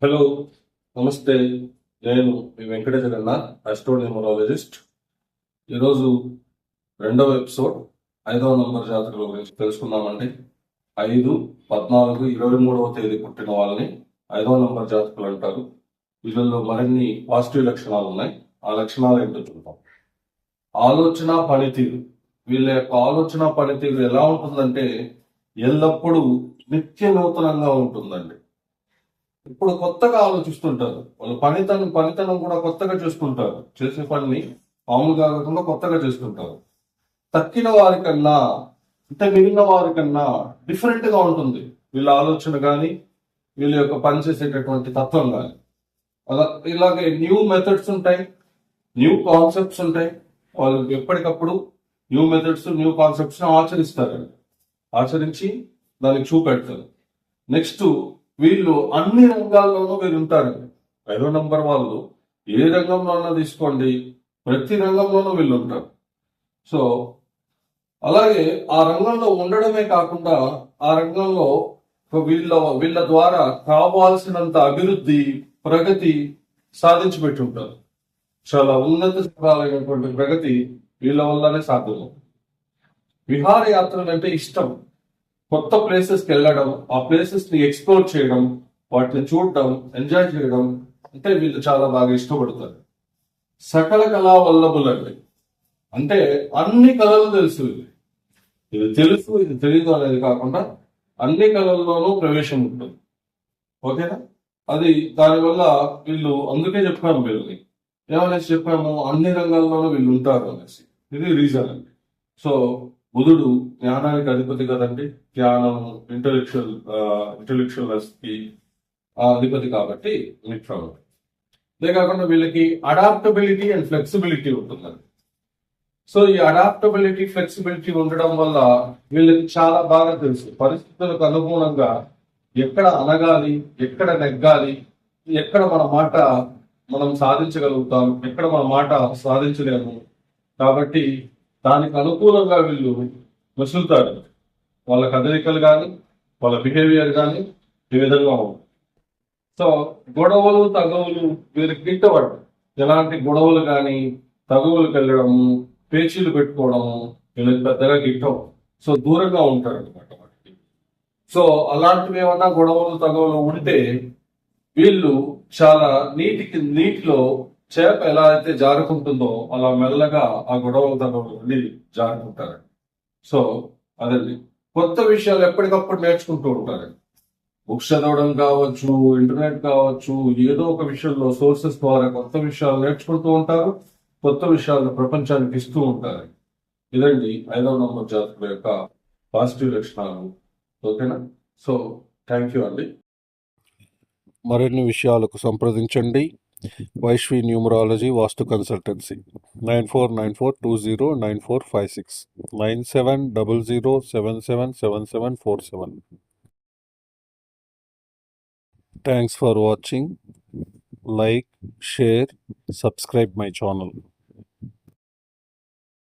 Hello, నమస్తే. నేను మీ వెంకటేశ్వరన్న, astronumerologist. ఈరోజు రెండవ ఎపిసోడ్ 5వ నంబర్ జాతకుల గురించి తెలుసుకుందామండి. 5, 14, 23వ తేదీ పుట్టిన వాళ్ళని 5వ నంబర్ జాతకులు అంటారు. వీళ్ళల్లో మరిన్ని పాజిటివ్ లక్షణాలు ఉన్నాయి. ఆ లక్షణాలు ఏంటో చూద్దాం. ఆలోచన పనితీరు. వీళ్ళ యొక్క ఆలోచన పనితీరు ఎలా ఉంటుందంటే ఎల్లప్పుడూ నిత్య నూతనంగా ఉంటుందండి. ఇప్పుడు కొత్తగా ఆలోచిస్తుంటారు. వాళ్ళు పనితనం కూడా కొత్తగా చేసుకుంటారు. చేసే పనిని మామూలుగా కాకుండా కొత్తగా చేసుకుంటారు. తక్కిన వారికన్నా అంటే మిగిలిన వారికన్నా డిఫరెంట్ గా ఉంటుంది వీళ్ళ ఆలోచన కానీ, వీళ్ళ యొక్క పనిచేసేటటువంటి తత్వం కానీ. అలా ఇలాగే న్యూ మెథడ్స్ ఉంటాయి, న్యూ కాన్సెప్ట్స్ ఉంటాయి. వాళ్ళు ఎప్పటికప్పుడు న్యూ మెథడ్స్, న్యూ కాన్సెప్ట్స్ ఆచరిస్తారండి. ఆచరించి దానికి చూపెడతారు. నెక్స్ట్, వీళ్ళు అన్ని రంగాల్లోనూ వీళ్ళు ఉంటారు. 5వ నంబర్ వాళ్ళు ఏ రంగంలోనో తీసుకోండి, ప్రతి రంగంలోనూ వీళ్ళు ఉంటారు. సో అలాగే ఆ రంగంలో ఉండడమే కాకుండా ఆ రంగంలో వీళ్ళ ద్వారా కావాల్సినంత అభివృద్ధి, ప్రగతి సాధించి పెట్టి ఉంటారు. చాలా ఉన్నత స్థాయినటువంటి ప్రగతి వీళ్ళ వల్లనే సాధ్యం. విహారయాత్రలు అంటే ఇష్టం. కొత్త ప్లేసెస్కి వెళ్ళడం, ఆ ప్లేసెస్ ని ఎక్స్ప్లోర్ చేయడం, వాటిని చూడడం, ఎంజాయ్ చేయడం అంటే వీళ్ళు చాలా బాగా ఇష్టపడతారు. సకల కళా వల్లభులండి. అంటే అన్ని కళలు తెలుసు. ఇది తెలుసు, ఇది తెలియదు అనేది కాకుండా అన్ని కళల్లోనూ ప్రవేశం ఉంటుంది. ఓకేనా? అది దానివల్ల వీళ్ళు అందుకే చెప్పాము, వీళ్ళని ఏమనేసి చెప్పాము, అన్ని రంగాల్లోనూ వీళ్ళు ఉంటారు అనేసి. ఇది రీజన్ అండి. సో బుధుడు జ్ఞానానికి అధిపతి కదండి. జ్ఞానం, ఇంటెలెక్చువల్నెస్ కి అధిపతి కాబట్టి మిత్రం. ఇదే కాకుండా వీళ్ళకి అడాప్టబిలిటీ అండ్ ఫ్లెక్సిబిలిటీ ఉంటుందండి. సో ఈ అడాప్టబిలిటీ, ఫ్లెక్సిబిలిటీ ఉండడం వల్ల వీళ్ళకి చాలా బాగా తెలుసు పరిస్థితులకు అనుగుణంగా ఎక్కడ అనగాలి, ఎక్కడ నెగ్గాలి, ఎక్కడ మన మాట మనం సాధించగలుగుతాం, ఎక్కడ మన మాట సాధించలేము. కాబట్టి దానికి అనుకూలంగా వీళ్ళు మసులుతారు. వాళ్ళ కదలికలు కానీ, వాళ్ళ బిహేవియర్ కానీ ఈ విధంగా ఉంటుంది. సో గొడవలు, తగవులు వీరికి గిట్టబడ్డారు. ఎలాంటి గొడవలు కానీ, తగువులకు వెళ్ళడము, పేచీలు పెట్టుకోవడము వీళ్ళకి పెద్దగా గిట్టవు. సో దూరంగా ఉంటారు అనమాట వాటికి. సో అలాంటివి ఏమన్నా గొడవలు, తగవులు ఉంటే వీళ్ళు చాలా నీటిలో చేప ఎలా అయితే జారుకుంటుందో అలా మెల్లగా ఆ గొడవల తగవులు నుండి జారుకుంటారండి. సో అదండి. కొత్త విషయాలు ఎప్పటికప్పుడు నేర్చుకుంటూ ఉంటారండి. బుక్స్ చదవడం కావచ్చు, ఇంటర్నెట్ కావచ్చు, ఏదో ఒక విషయంలో సోర్సెస్ ద్వారా కొత్త విషయాలు నేర్చుకుంటూ ఉంటారు. కొత్త విషయాలను ప్రపంచానికి ఇస్తూ ఉంటారు. ఇదండి 5వ నంబర్ జాతకుల యొక్క పాజిటివ్ లక్షణాలు. ఓకేనా? సో థ్యాంక్ యూ అండి. మరిన్ని విషయాలకు సంప్రదించండి వైశ్వి numerology vastu consultancy 9494209456 9700777747. Thanks for watching. Like, share, subscribe my channel.